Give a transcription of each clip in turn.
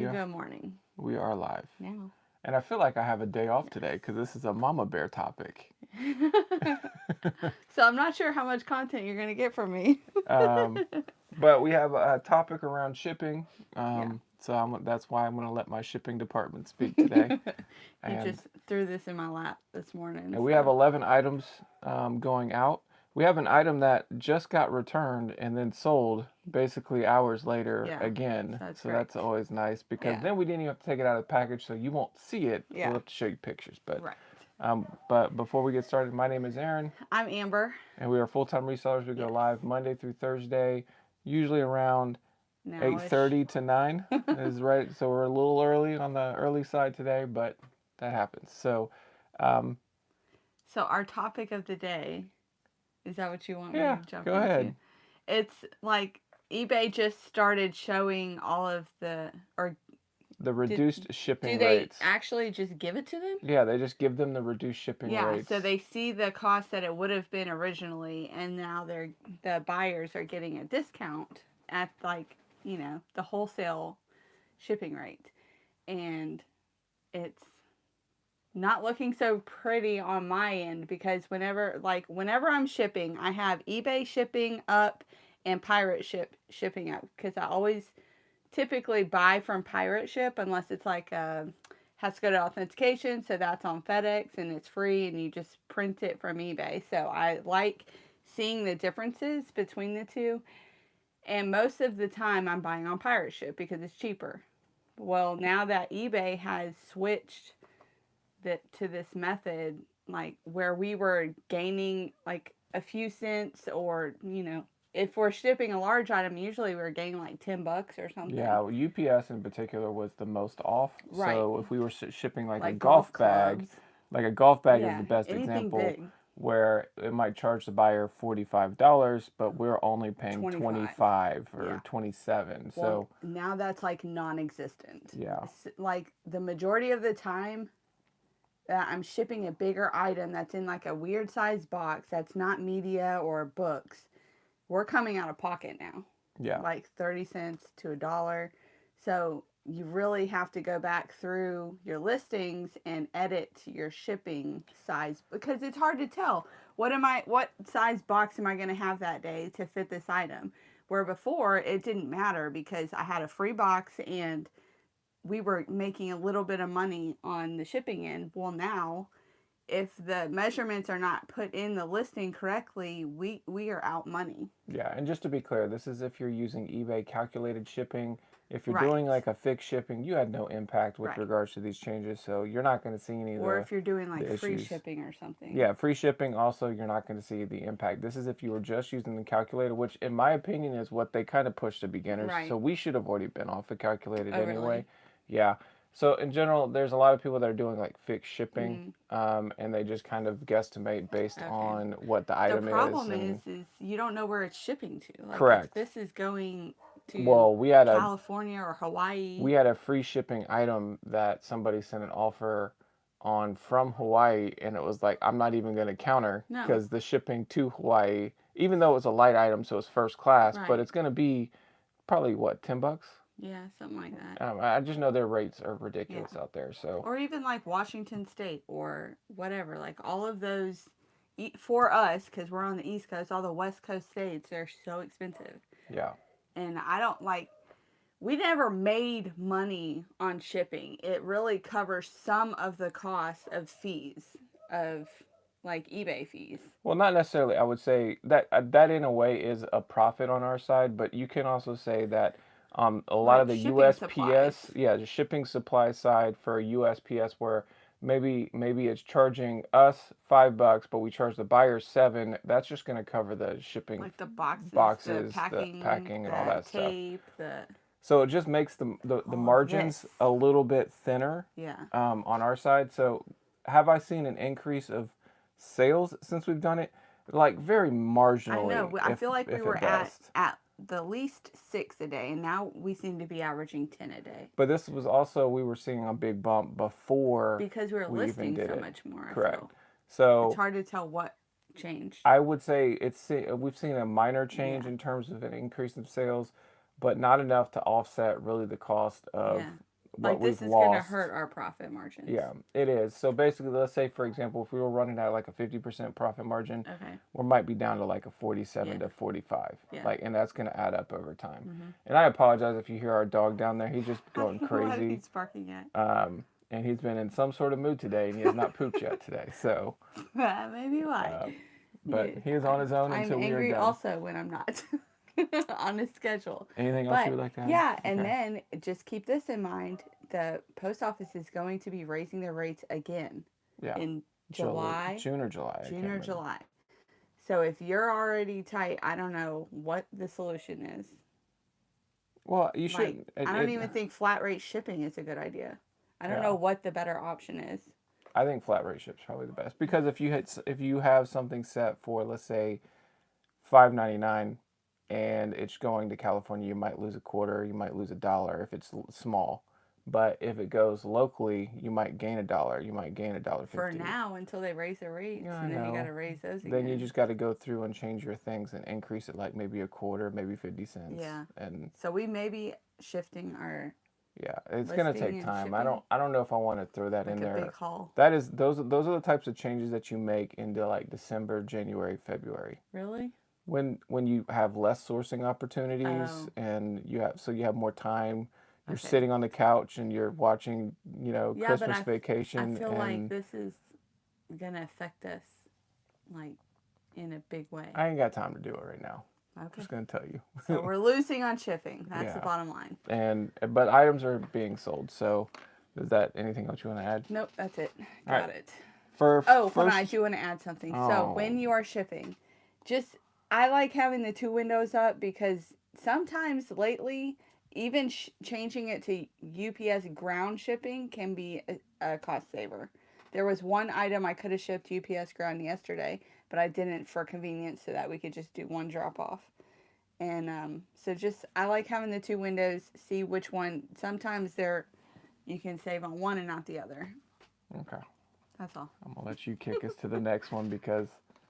Yeah, Good morning. we are live. Now. And I feel like I have a day off today because this is a mama bear topic. So I'm not sure how much content you're going to get from me. um, but we have a topic around shipping. Yeah. That's why I'm going to let my shipping department speak today. You And, just threw this in my lap this morning. and we have So, 11 items going out. We have an item that just got returned and then sold basically hours later yeah. again. That's So great. that's always nice because Yeah. then we didn't even have to take it out of the package, so you won't see it. We'll Yeah. have to show you pictures. But Right. But before we get started, my name is Aaron, I'm Amber. and we are full-time resellers. We go Yes. live Monday through Thursday, usually around Nowish. 8:30 to 9 is right. So we're a little early on the early side today, but that happens. So, um, So, our topic of the day, is that what you want me yeah, to jump go into? ahead. It's like eBay just started showing all of or The did, reduced do shipping they rates. actually just give it to them? Yeah, they just give them the reduced shipping Yeah, rates. so they see the cost that it would have been originally, and now the buyers are getting a discount at the wholesale shipping rate, and it's not looking so pretty on my end because whenever I'm shipping, I have eBay shipping up and pirate shipping up because I always typically buy from pirate ship unless it's has to go to authentication, so that's on FedEx and it's free and you just print it from eBay. So I like seeing the differences between the two, and most of the time I'm buying on pirate ship because it's cheaper. Well, now that eBay has switched to this method, like where we were gaining like a few cents, or if we're shipping a large item, usually we're gaining like $10 or something. Yeah, well, UPS in particular was the most off. Right. So if we were shipping like a Like golf golf bag, clubs. like a golf bag is the Yeah, best anything example big. where it might charge the buyer $45, but we're only paying 25. 25 Yeah. or 27. Well, So, now that's like non-existent. yeah. Like the majority of the time that I'm shipping a bigger item that's in like a weird size box that's not media or books, we're coming out of pocket now. Yeah. Like 30 cents to a dollar. So you really have to go back through your listings and edit your shipping size because it's hard to tell what size box am I going to have that day to fit this item. Where before it didn't matter because I had a free box and we were making a little bit of money on the shipping end. Well, now if the measurements are not put in the listing correctly, we are out money. Yeah, and just to be clear, this is if you're using eBay calculated shipping. If you're Right. doing like a fixed shipping, you had no impact with Right. regards to these changes, so you're not going to see any of Or if you're doing like the free issues. shipping or something. Yeah, free shipping also you're not going to see the impact. This is if you were just using the calculator, which in my opinion is what they kind of push to beginners. So Right. we should have already been off the calculated Oh, anyway. really? Yeah. So in general, there's a lot of people that are doing like fixed shipping, Mm, and they just kind of guesstimate based okay. on what the The item is. problem And is you don't know where it's shipping to. Like if correct. this is going to Well, we had a California or Hawaii. we had a free shipping item that somebody sent an offer on from Hawaii, and it was like I'm not even going to counter No. because the shipping to Hawaii, even though it was a light item, so it's first class, but Right. it's going to be probably what $10. Yeah, something like that. I just know their rates are Yeah. ridiculous out there. So Or even like Washington State or whatever. Like all of those for us cuz we're on the East Coast, all the West Coast states are so expensive. yeah, And I don't like we never made money on shipping. It really covers some of the cost of fees of like eBay fees. well, not necessarily. I would say that that in a way is a profit on our side, but you can also say that a lot of Like the shipping USPS, supplies. yeah, the shipping supply side for USPS, where maybe it's charging us $5, but we charge the buyer seven. That's just going to cover the shipping Like the boxes, boxes, the packing, and all the that stuff. tape, the So it just makes the all of margins this. a little bit thinner Yeah. on our side. So have I seen an increase of sales since we've done it? Like very I marginally, know. I feel like we if were at best. at the least 6 a day, and now we seem to be averaging 10 a day But this was also we were seeing a big bump before because we were we even listing did so it. much more. I feel Correct. it's So hard to tell what changed. I would say we've seen a minor change Yeah. in terms of an increase in sales, but not enough to offset really the cost of Yeah. what Like, this we've is going to lost. hurt our profit margins. Yeah, it is. So basically, let's say, for example, if we were running at like a 50% profit margin, Okay. we might be down to like a 47 Yeah. to 45. Yeah. Like, and that's going to add up over time. Mm-hmm. And I apologize if you hear our dog down there. He's just I going don't know what crazy. he's barking at. And he's been in some sort of mood today, and he has not pooped yet today. So, That may be why. but he is on his own I'm until we are angry done. also when I'm not on his schedule. Anything else you would like to add? Yeah, and then just keep this in mind: the post office is going to be raising their rates again in July, June or July. June or July. So if you're already tight, I don't know what the solution is. Well, you should. I don't even think flat rate shipping is a good idea. I don't know what the better option is. I think flat rate ship's probably the best, because if you have something set for, let's say, $5.99 and it's going to California, you might lose a quarter, you might lose $1 if it's small. But if it goes locally, you might gain $1, you might gain $1.50. For now, until they raise their rates, and then you got to raise those again. Then you just got to go through and change your things and increase it like maybe a quarter, maybe 50 cents. Yeah. And so we may be shifting our. Yeah, it's gonna take time. I don't know if I want to throw that in there. A big haul. That is those are the types of changes that you make into like December, January, February. Really? When you have less sourcing opportunities and you have more time. You're sitting on the couch and you're watching, Christmas Vacation. I feel like this is gonna affect us, like, in a big way. I ain't got time to do it right now. Okay. I'm just gonna tell you. So we're losing on shipping. That's the bottom line. But items are being sold. So, is that anything else you want to add? Nope, that's it. Got it. Hold on, I do want to add something. Oh. So when you are shipping, I like having the 2 windows up, because sometimes lately, even changing it to UPS ground shipping can be a cost saver. There was one item I could have shipped UPS ground yesterday, but I didn't for convenience, so that we could just do one drop off. And I like having the 2 windows, see which one. Sometimes you can save on one and not the other. Okay. That's all. I'm gonna let you kick us to the next one, because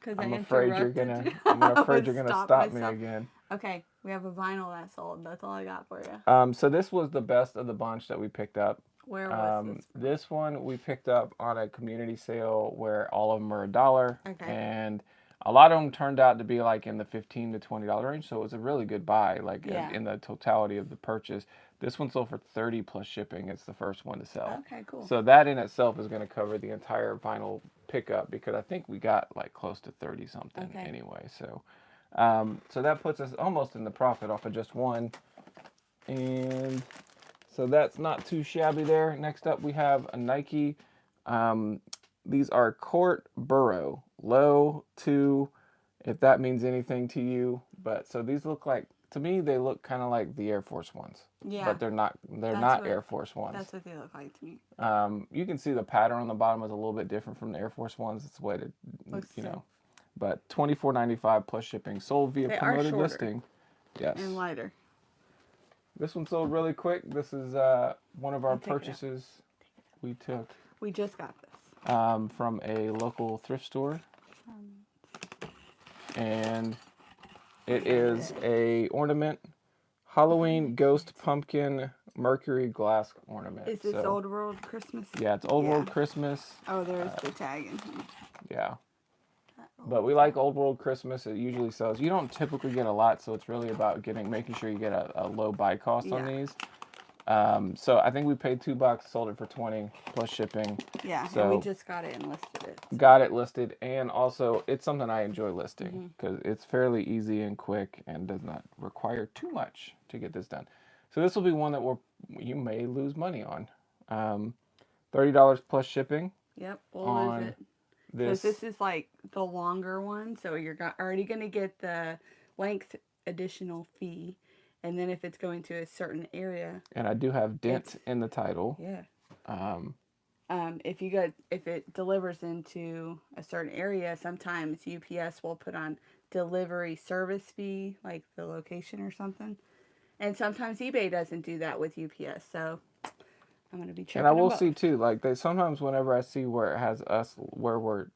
I'm I afraid you're gonna stop me again. Okay, we have a vinyl that sold. That's all I got for you. So this was the best of the bunch that we picked up. Where was this? This one we picked up on a community sale where all of them are $1. Okay. And a lot of them turned out to be like in the $15 to $20 range. So it was a really good buy, like in the totality of the purchase. This one sold for $30 plus shipping. It's the first one to sell. Okay, cool. So that in itself is going to cover the entire vinyl pickup, because I think we got like close to 30 something anyway. So, so that puts us almost in the profit off of just one. And so that's not too shabby there. Next up, we have a Nike. These are Court Burrow low 2, if that means anything to you. But so these look like, to me, they look kind of like the Air Force Ones. Yeah. But they're not. They're not Air Force Ones. That's what they look like to me. You can see the pattern on the bottom is a little bit different from the Air Force Ones. It's the way to, But $24.95 plus shipping. Sold via promoted listing. Yes. And lighter. This one sold really quick. This is one of our purchases we took. We just got this. From a local thrift store. And it is a ornament, Halloween ghost pumpkin Mercury glass ornament. Is this Old World Christmas? Yeah, it's Old World Christmas. Oh, there's the tag in here. Yeah. But we like Old World Christmas. It usually sells. You don't typically get a lot, so it's really about making sure you get a low buy cost on these. So I think we paid $2, sold it for 20 plus shipping. Yeah, so and we just got it and listed it. Got it listed, and also it's something I enjoy listing, because it's fairly easy and quick and does not require too much to get this done. So this will be one that you may lose money on. $30 plus shipping. Yep, we'll lose it. Because this is like the longer one, so you're already going to get the length additional fee. And then if it's going to a certain area, and I do have dent in the title. Yeah. If it delivers into a certain area, sometimes UPS will put on delivery service fee, like the location or something. And sometimes eBay doesn't do that with UPS. So I'm gonna be checking. And I will see too, like sometimes whenever I see where it has us, where we're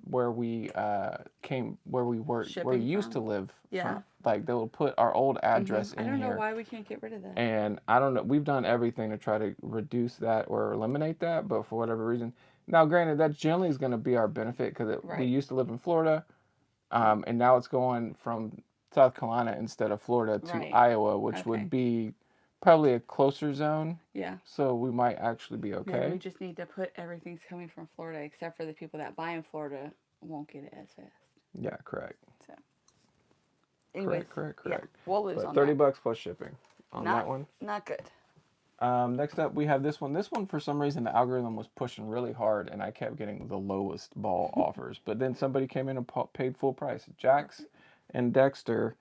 where we where we Shipping used to from? live. Yeah. Like they'll put our old address I in don't know here. why we can't get rid of that. And I don't know. We've done everything to try to reduce that or eliminate that, but for whatever reason, now granted, that generally is going to be our benefit because we Right. used to live in Florida, and now it's going from South Carolina instead of Florida to Right. Iowa, which would be probably a closer zone. Yeah. So we might actually be okay. Maybe we just need to put everything's coming from Florida, except for the people that buy in Florida won't get it as fast. Yeah, correct. So, anyways, correct. Yeah, we'll lose But on $30 that. plus shipping on Not, that one. Not good. Next up, we have this one. This one, for some reason, the algorithm was pushing really hard, and I kept getting the lowest ball offers. But then somebody came in and paid full price. Jax and Daxter.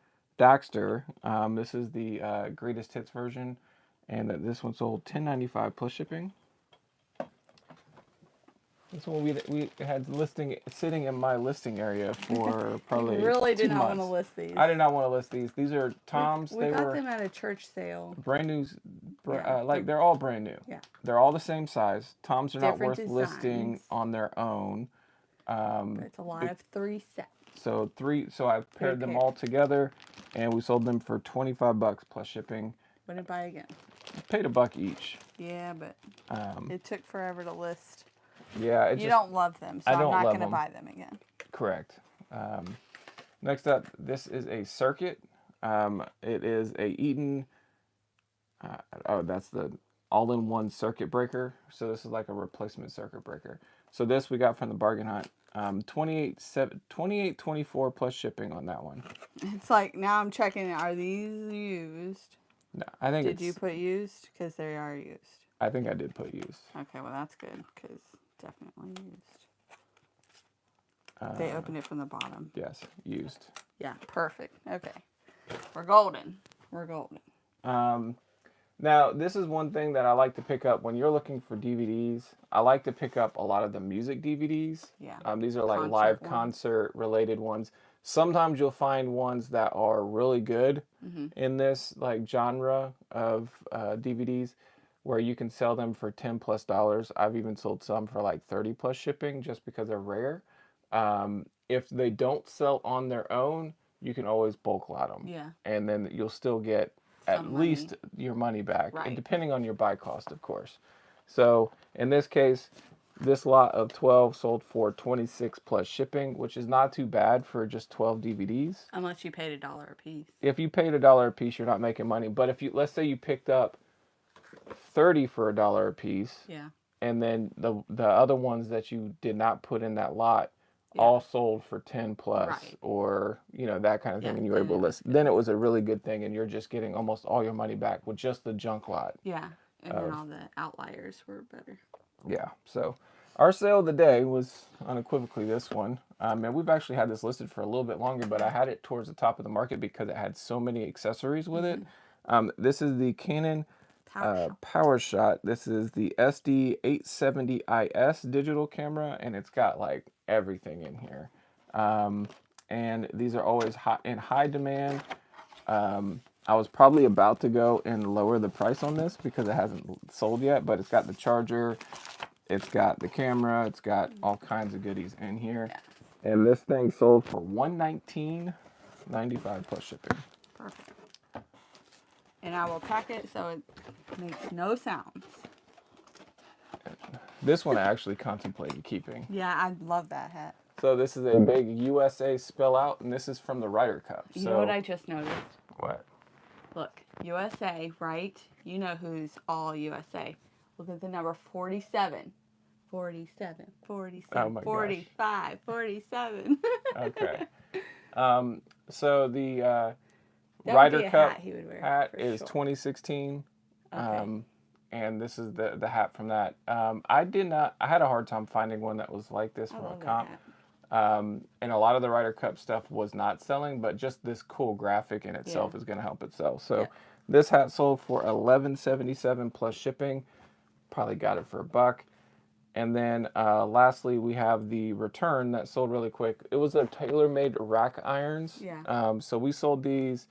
This is the greatest hits version, and this one sold $10.95 plus shipping. This one we had sitting in my listing area for probably You really did 2 not months. want to list these. I did not want to list these. These are Toms. We got them at a church sale. Brand new, Yeah, they're all brand new. Yeah. They're all the same size. Toms are not Different worth listing designs. on their own. But it's a lot of 3 sets. So I paired them all together, and we sold them for $25 plus shipping. Wouldn't buy again. Paid $1 each. Yeah, but it took forever to list. Yeah, you don't love them, so I'm not going to buy them again. Correct. Next up, this is a circuit. It is a Eaton. That's the all-in-one circuit breaker. So this is like a replacement circuit breaker. So this we got from the bargain hunt. $28.24 plus shipping on that one. It's like now I'm checking. Are these used? No, I think. Did you put used? Because they are used. I think I did put used. Okay, well that's good because definitely used. They opened it from the bottom. Yes, used. Yeah, perfect. Okay, we're golden. Now, this is one thing that I like to pick up when you're looking for DVDs. I like to pick up a lot of the music DVDs. Yeah. These are like live concert related ones. Sometimes you'll find ones that are really good in this like genre of DVDs where you can sell them for $10 plus. I've even sold some for like 30 plus shipping just because they're rare. If they don't sell on their own, you can always bulk lot them. Yeah. And then you'll still get at least your money back, and depending on your buy cost, of course. So in this case, this lot of 12 sold for 26 plus shipping, which is not too bad for just 12 DVDs. Unless you paid $1 a piece. If you paid $1 a piece, you're not making money. But if you, let's say you picked up 30 for $1 a piece, and then the other ones that you did not put in that lot all sold for 10 plus, or that kind of thing, and you were able to list, then it was a really good thing, and you're just getting almost all your money back with just the junk lot. Yeah, and then all the outliers were better. Yeah, so our sale of the day was unequivocally this one. And we've actually had this listed for a little bit longer, but I had it towards the top of the market because it had so many accessories with it. This is the Canon Power Shot. This is the SD870IS digital camera, and it's got like everything in here. And these are always in high demand. I was probably about to go and lower the price on this because it hasn't sold yet, but it's got the charger, it's got the camera, it's got all kinds of goodies in here. Yeah. And this thing sold for $119.95 plus shipping. Perfect. And I will pack it so it makes no sounds. This one I actually contemplated keeping. Yeah, I love that hat. So this is a big USA spell out, and this is from the Ryder Cup. You know what I just noticed? What? Look, USA, right? You know who's all USA. Look at the number 47. 47, 47, oh 45, gosh. 47. Okay. So the Ryder Cup hat is 2016. Okay. And this is the hat from that. I had a hard time finding one that was like this from a comp. And a lot of the Ryder Cup stuff was not selling, but just this cool graphic in itself is going to help it sell. So this hat sold for $11.77 plus shipping. Probably got it for $1. And then lastly, we have the return that sold really quick. It was a tailor-made rack irons. Yeah. So we sold these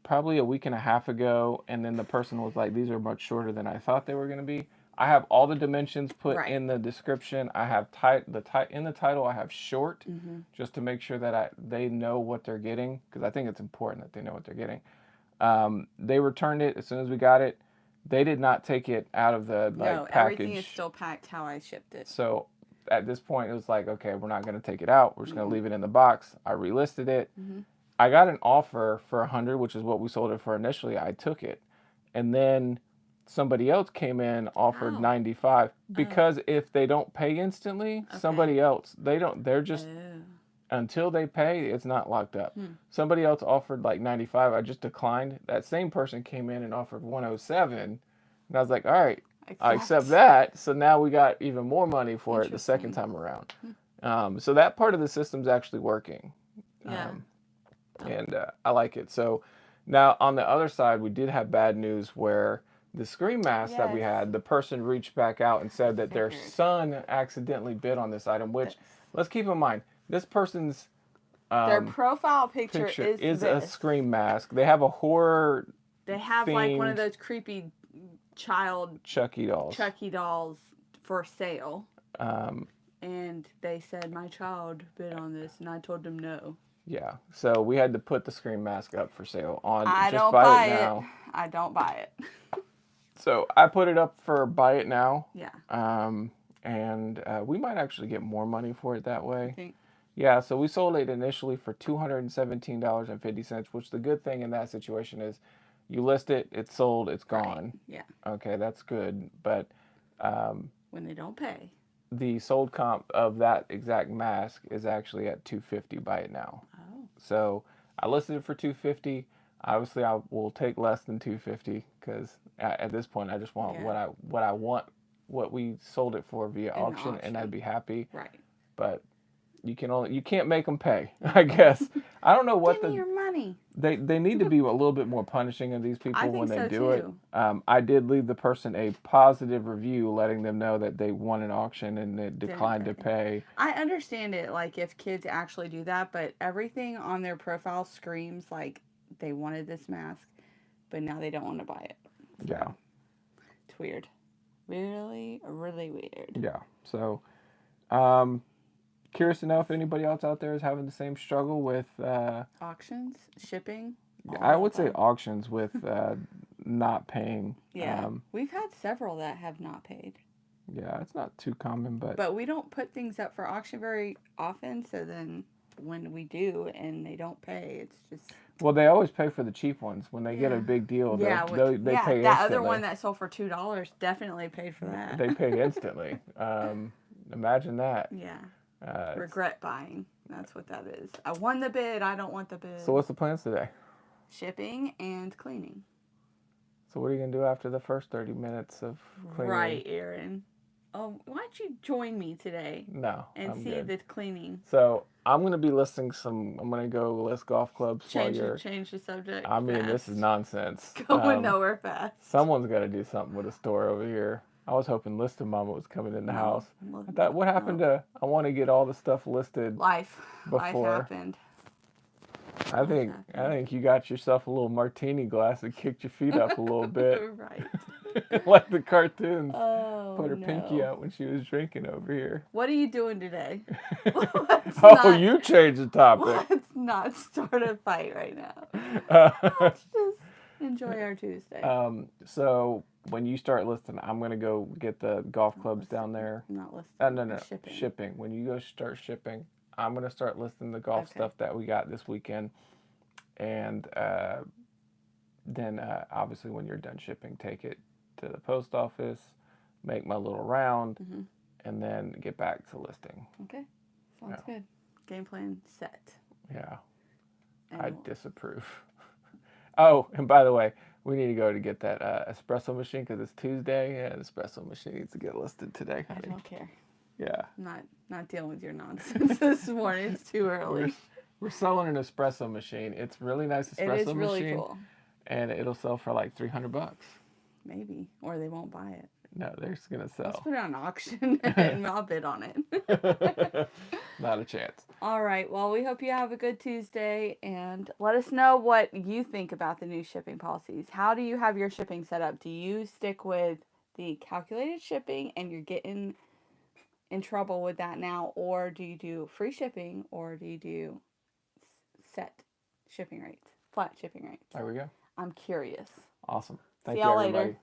probably a week and a half ago, and then the person was like, these are much shorter than I thought they were going to be. I have all the dimensions put Right. in the description. I have in the title. I have short, just to make sure that they know what they're getting, because I think it's important that they know what they're getting. They returned it as soon as we got it. They did not take it out of the No, package. everything is still packed how I shipped it. So at this point, it was like, okay, we're not going to take it out. We're just going to leave it in the box. I relisted it. I got an offer for 100, which is what we sold it for initially. I took it, and then somebody else came in, offered 95, because if they don't pay instantly, somebody else, they're just until they pay, it's not locked up. Somebody else offered like 95. I just declined. That same person came in and offered 107, and I was like, all right, I accept that. So now we got even more money for it the second time around. So that part of the system's actually working. Yeah. And I like it. So now on the other side, we did have bad news where the screen mask that we had, the person reached back out and said that their son accidentally bid on this item, which, let's keep in mind, this person's their profile picture is a scream mask. They have a horror. They have like one of those creepy child Chucky dolls for sale. And they said my child bid on this, and I told them no. Yeah, so we had to put the scream mask up for sale on. I just don't buy it now. I don't buy it. So I put it up for buy it now. Yeah. And we might actually get more money for it that way. I think. Yeah, so we sold it initially for $217.50, which the good thing in that situation is you list it, it's sold, it's gone. Right. Yeah. Okay, that's good. But when they don't pay. The sold comp of that exact mask is actually at $250 buy it now. Oh. So I listed it for $250. Obviously, I will take less than $250 because at this point, I just want what I want, what we sold it for via auction, and I'd be happy. Right. But you can't make them pay, I guess. I don't know what Give me your money. They need to be a little bit more punishing of these people when they do it. I did leave the person a positive review, letting them know that they won an auction and they declined to pay. I understand it, like if kids actually do that, but everything on their profile screams like they wanted this mask, but now they don't want to buy it. So, yeah, it's weird. Really, really weird. Yeah. So, curious to know if anybody else out there is having the same struggle with auctions, shipping. I would say auctions with not paying. Yeah, we've had several that have not paid. Yeah, it's not too common, but we don't put things up for auction very often. So then, when we do and they don't pay, it's just. Well, they always pay for the cheap ones. When they get a big deal, they pay instantly. That other one that sold for $2 definitely paid for that. They pay instantly. Imagine that. Yeah. Regret buying. That's what that is. I won the bid. I don't want the bid. So what's the plans today? Shipping and cleaning. So what are you going to do after the first 30 minutes of cleaning? Right, Aaron. Oh, why don't you join me today? No, and see the cleaning. So I'm going to be listing I'm going to go list golf clubs change the subject. I mean, this is nonsense. Going nowhere fast. Someone's got to do something with a store over here. I was hoping Listed Mama was coming in the house. I thought, what happened to? I want to get all the stuff listed. Life before. Happened. I think you got yourself a little martini glass and kicked your feet up a little bit. Right. Like the cartoons. Oh, put her pinky out when she was drinking over here. What are you doing today? You changed the topic. Let's not start a fight right now. Let's just enjoy our Tuesday. So when you start listing, I'm gonna go get the golf clubs down there. Not listing. No. Shipping. When you go start shipping, I'm gonna start listing the golf stuff that we got this weekend, and then obviously when you're done shipping, take it to the post office, make my little round, and then get back to listing. Okay, sounds good. Game plan set. Yeah, I disapprove. Oh, and by the way, we need to go to get that espresso machine because it's Tuesday, and espresso machine needs to get listed today. I don't care. Yeah. Not dealing with your nonsense this morning. It's too early. We're selling an espresso machine. It's really nice espresso machine. It is really cool. And it'll sell for like $300. Maybe, or they won't buy it. No, they're just gonna sell. Let's put it on auction and I'll bid on it. Not a chance. All right. Well, we hope you have a good Tuesday, and let us know what you think about the new shipping policies. How do you have your shipping set up? Do you stick with the calculated shipping and you're getting in trouble with that now, or do you do free shipping, or do you do set shipping rates, flat shipping rates? There we go. I'm curious. Awesome. See Thank you, y'all everybody. later.